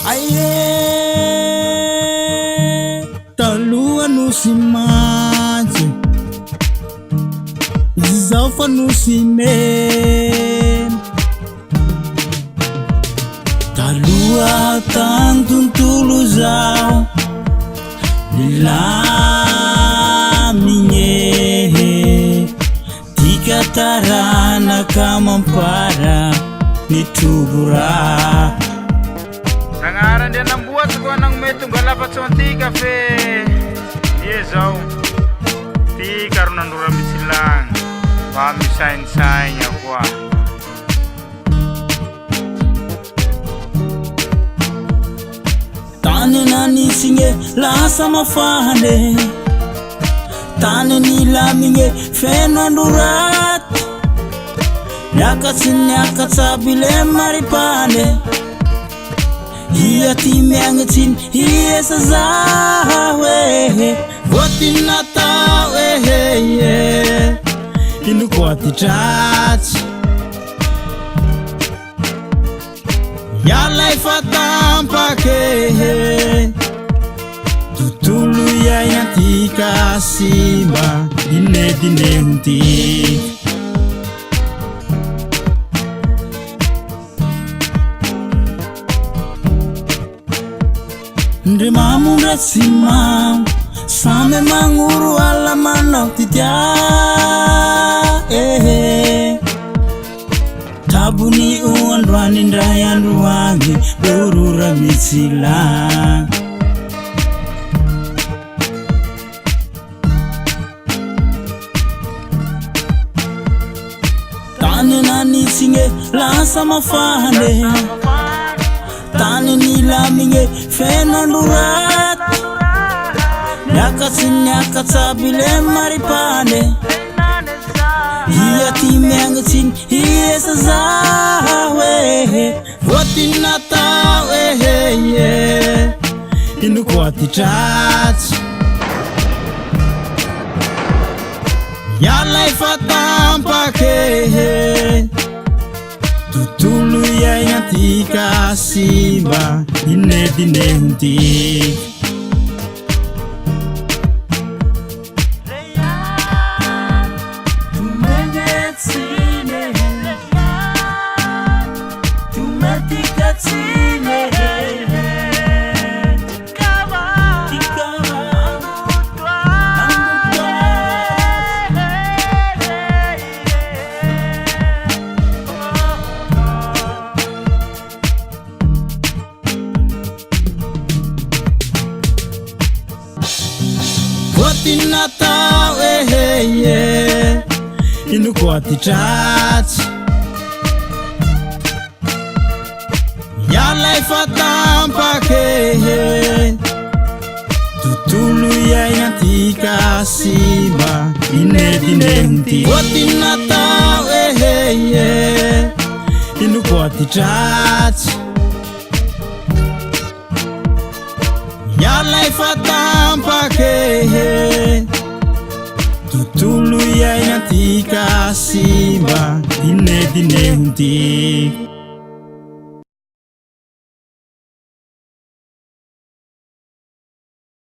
Aye, talua no simante, zalfa no cimento. Talua tanto tuluzao, lila minye, tika tarana kamampara nitubura. Sangaran dia nang buat ko nang may tunggal apat sa antika fe. Yesaw. Ti karunan durami silang. Pami sain ya kwa. Tane nani singe la sama fahane. Tane ni la minge fenandurat. Nyaka sabile maripane. Ia timengatin ia sazawe votin natawe inu kwati chat ya life atampa ke tutulu ya yantika simba dine hunti. Ndrimamu mresimam same manguru alamana titia tabuni uandwani ndayandu wangi urura misila. Tane nani singe la sama fahane. Tane nila minge fenandurat. Nyaka sabile maripane. Ia timengatin ia sazawe votin natawe inu kwati chat ya life atampa ke tutulu ya yantika simba dine hunti. Votin natawe inu kwati chat ya life atampa ke tutulu ya yantika simba dine hunti. Votin natawe inu kwati chat ya life atampa ke tutulu ya yantika simba dine hunti.